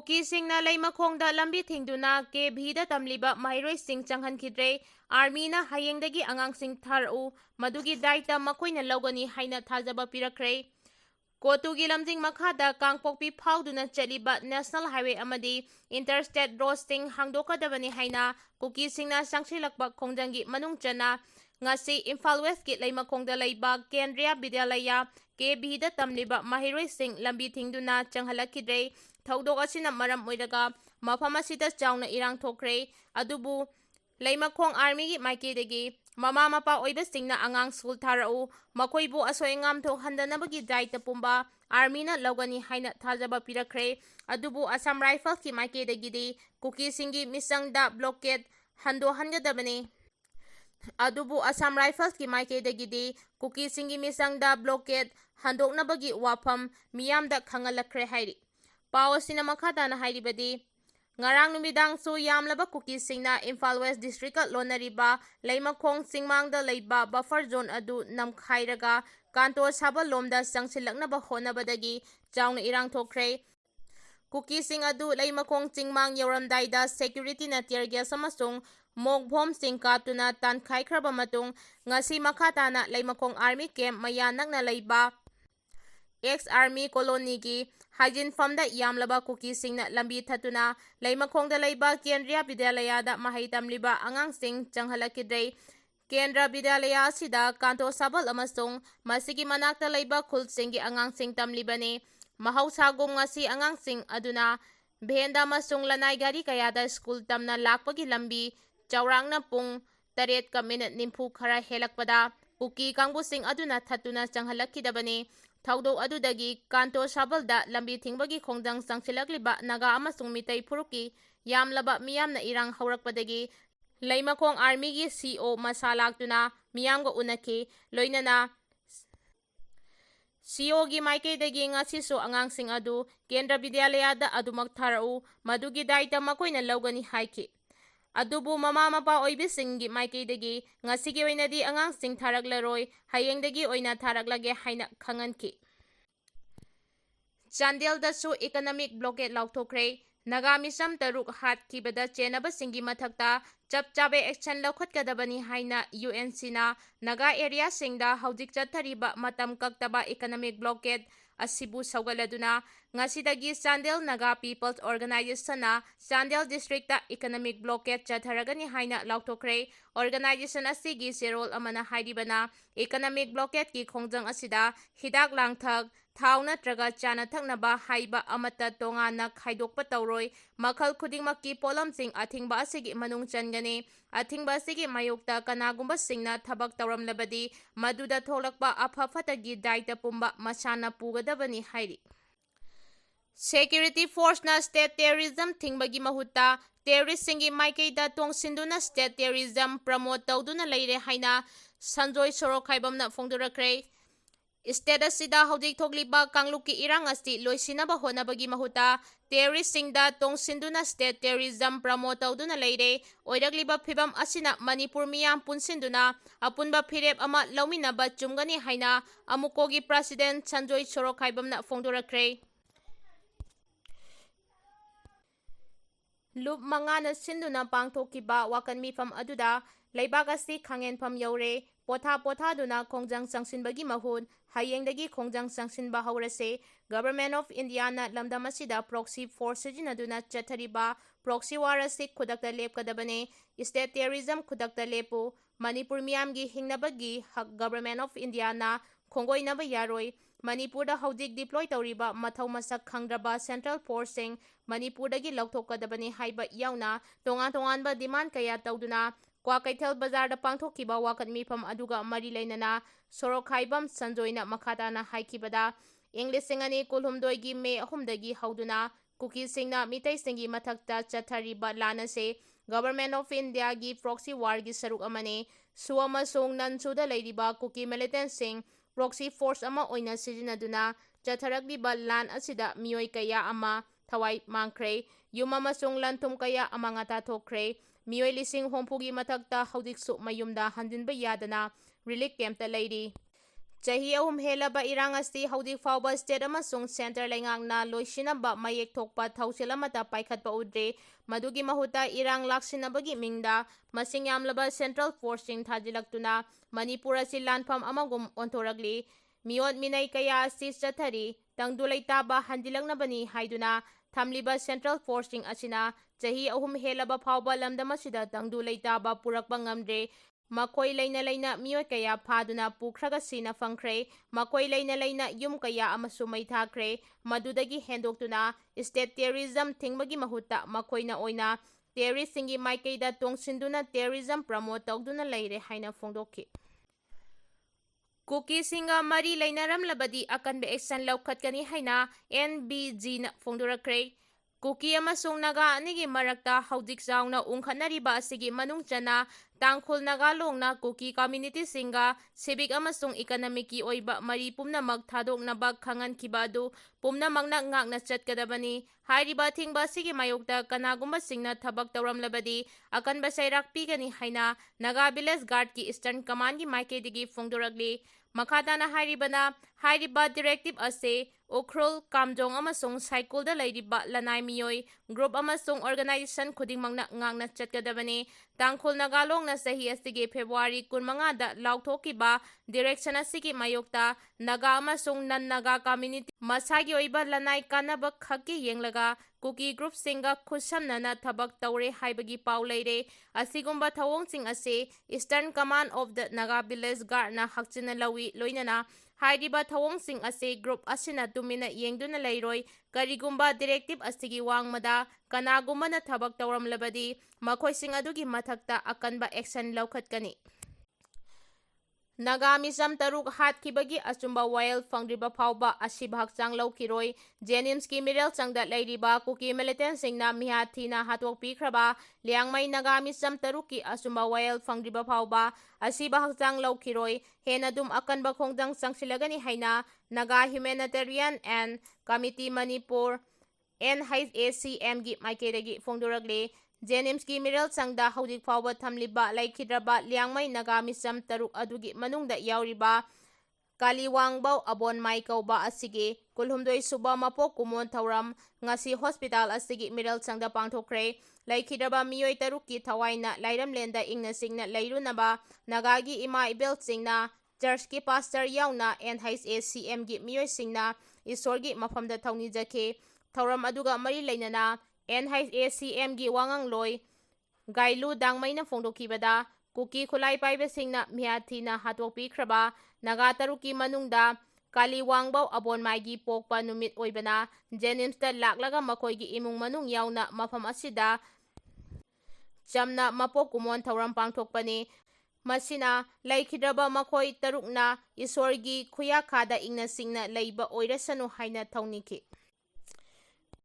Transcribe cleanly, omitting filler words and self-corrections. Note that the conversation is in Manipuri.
Kuki singna leimakhongda lambi thingduna KV da tamliba mairoi sing changhankidre army na hayengdagi angang sing tharu madugi daita makoina logani haina thajaba pirakre Kotugi lamjing makhada kangpokpi phauduna chaliba national highway amadi interstate roading hangdokadabani haina Kuki singna sangsilakba khongjangi manungchana ngasi Imphal West ki leimakhongda leiba Kendriya Vidyalaya KV da tamliba mahiroi sing lambi thingduna changhalakidre Thaudok asina maram oiraga mafam asida chauna irang thokre adubu leimakhong army gi maikeidagi mama mapa oiba singna angang school tharau makoibu asoengam tho handanabagi daita pumba army na logani haina thajaba pirakre adubu Assam Rifles ki maikeidagi di Kuki singi misangda blockade hando hangadabani adubu Assam Rifles ki maikeidagi di Kuki singi misangda blockade handoknabagi wafam miyamda khangalakre hairi Pao asina makhatana hairibadi ngarang numidang su yamlaba Kuki singna Imphal West District lonariba leimakhong singmangda leiba buffer zone adu namkhairaga kanto saba lomda sangsilaknaba honabadagi chauna irang thokre Kuki sing adu leimakhong singmang yoramdaida security na tear gas amasung mogbhom sing katuna tankhaikraba matung ngasi makhatana leimakhong army camp mayanakna leiba ex-army colony gi Hajin famda yamlaba Kuki singna lambi thatuna leimakhongda leiba Kendriya Vidyalaya da mahai tamliba angang sing changhalakidrei Kendra Vidyalaya asida kanto sabal amasung masigi manakta leiba khul singgi angang sing tamlibani mahausagum ngasi angang sing aduna bhenda masung lanai gari kayada school tamna lakpagi lambi chaurangna pung 8 nimfu khara helakpada Kuki kangbu sing aduna thatuna changhalakidabani Thaudok adudagi kanto sabalda lambi thingbagi khongjang sangsilakliba naga amasung mitai phuruki yamlaba miyamna irang haurakpadagi leimakhong army gi CO masalaktuna miyamga unaki loinana CO gi maikeidagi ngasisu angangsing adu Kendra Vidyalaya da adumak tharau madugi daita makoina logani haiki adubu mama mapa oibisinggi maikeidagi ngasigi oinadi angangsing tharaklaroi hayengdagi oina tharaklage haina khanganki Chandel da su economic blockade lauthokre naga misam taruk hatkibada chenaba singi mathakta chapchabe action laukhatkadabani haina UNC na naga area singda haujik chathariba matam kaktaba economic blockade asibu saugaladuna ngasidagi Chandel Naga People's Organization na Chandel District ta economic blockade chatharagani haina lauthokre organization asigi serol amana hairibana economic blockade ki khongjang asida hidak langthak thau natraga chana thaknaba haiba amata tongana khaidokpa tawroi makhal khudingmakki polamsing athingba asigi manung changani athingba asigi mayokta kanagumba singna thabak tawramlabadi maduda tholakpa aphafatagi daita pumba masana pugadabani hairi Security Force na state terrorism thingbagi mahutta terrorist singi maikeida tongsinduna state terrorism promote tawduna leire haina Sanjoy Sorokhaibamna phongdorakre State asida hojik thokliba kangluki irang asti loisinaba honabagi mahuta terrorist singda tongsinduna state terrorism promote tawduna leire oiragliba phibam asina Manipur miyam punsinduna apunba phirep ama lauminaba chumgani haina amukogi president Sanjoy Sorokhaibamna phongdorakre Loop mangana sinduna pangthokiba wakan mifam aduda leibagasi khangenpham yaure potha duna khongjang sangsinbagi mahun hayengdagi khongjang sangsinba haurase Government of India na lamdamasida proxy force sijinaduna chathariba proxy warasi khudakta lepkadabane state terrorism khudakta lepu Manipur miyamgi hingnabagi hak Government of India na khongoinaba yaroi Manipurda hojik deploy tawriba mathau masak khangraba central forcing Manipurdagi lauthokadabani haiba yauna tongan-tonganba demand kaya tawduna Kwa Kaithal Bazar da pangthokiba wakat mifam aduga mari leinana Sorokhaibam Sanjoyna makhatana haikibada English singani kulhumdoi gi May 3 hauduna Kuki singna mitai singi mathakta chathariba lanase Government of India gi proxy war gi saruk amane suama song nansuda leiriba Kuki militant sing proxy force ama oina sijinaduna chatharagliba lan asida miyoi kaya ama thawai mangkhre yuma masung lanthum kaya ama ngata thokre miyoi lising hompugi mathakta haudiksu mayumda handinba yadana relief camp ta leiri Chahi ahum helaba irang asi haudik fauba state amasung center laingakna loisinaba mayek thokpa thausil amata paikhatpa udre madugi mahuta irang laksinabagi mingda masing yamlaba central forcing thajilaktuna Manipur asi lanfam amagum onthoragli miot minay kaya asi chathari tangdu leitaba handilaknabani haiduna thamliba central forcing asina chahi ahum helaba fauba lamdamasida tangdu leitaba purakpa ngamdre Makoi leina leina mioi kaya phaduna pukhraga sina fangkhre makoi leina yum kaya amasu mai thakre madudagi hendoktuna state terrorism thingmagi mahuta makoina oina terrorist singi maikeida tongsinduna terrorism promote tawduna leire haina fongdokhi Kuki singa mari leinaramlabadi akanbe action laukhatkani haina NBG na fongdorakre Kuki amasung naga anigi marakta haudik jauna ungkhanariba asigi manung chana tangkhul nagalongna Kuki community singa civic amasung economic ki oiba mari pumnamak thadoknaba khangankhiba adu pumnamakna ngakna chatkadabani hairiba thingba asigi mayokta kanagumba singna thabak tawramlabadi akanba sairak pigani haina Naga village guard ki eastern command ki maikeidigi fongdoragli Makhatana hairiba directive ase Ukhrul Kamjong amasung cycle da leiriba lanai miyoi group amasung organization khudingmangna ngakna chatkadabani tangkhul nagalong na sahi asigi February 15 da lauthokiba direction asigi mayokta naga amasung nan naga community masagi oiba lanai kanaba khaki yenglaga Kuki group singa khusamnana thabak tawre haibagi pau leire asigumba thawongsing ase Eastern Command of the Naga Village Guard na hakchina lawi loinana hairiba thawongsing ase group asina tumina yengduna leiroi karigumba directive asigi wangmada kanagumana thabak tawramlabadi makhoising adugi mathakta akanba action laukhatkani Nagamisam taruk hatkibagi achumba wayel fangriba phauba asiba hakchang laukiroi Jenims ki middle changda leiriba Kuki militant singna mihathina hatokpikhraba liangmai nagamisam taruki achumba wayel fangriba phauba asiba hakchang laukiroi henadum akanba khongdang sangsilagani haina Naga Humanitarian and Committee Manipur NHACM gi maikeragi fongdoragli Jenims ki middle changda haudik phauba thamliba laikhidraba liangmai nagamisam taruk adugi manungda yauriba Kaliwangbao abon mai kauba asigi kulhumdoi suba mapok kumon thauram ngasi hospital asigi middle changda pangthokre laikhidraba miyoi taruki thawaina Leiramlanda ingna singna leirunaba nagagi ima ibel singna church ki pastor yauna NHACM gi miyoi singna isorgi mafamda thawni jakhe thauram aduga mari leinana NHACM gi wangangloi Gailu dangmaina fongdokhibada Kuki khulai paibasingna mihathina hatokpikhraba Naga taruki manungda Kaliwangbao abon maigi pokpa numit oibana Jenimsda laklaga makoigi imung manung yauna mafam asida chamna mapok kumon thauram pangthokpani masina laikhidraba makoi tarukna isorgi khuya khada ingna singna leiba oirasanu haina thawnikhi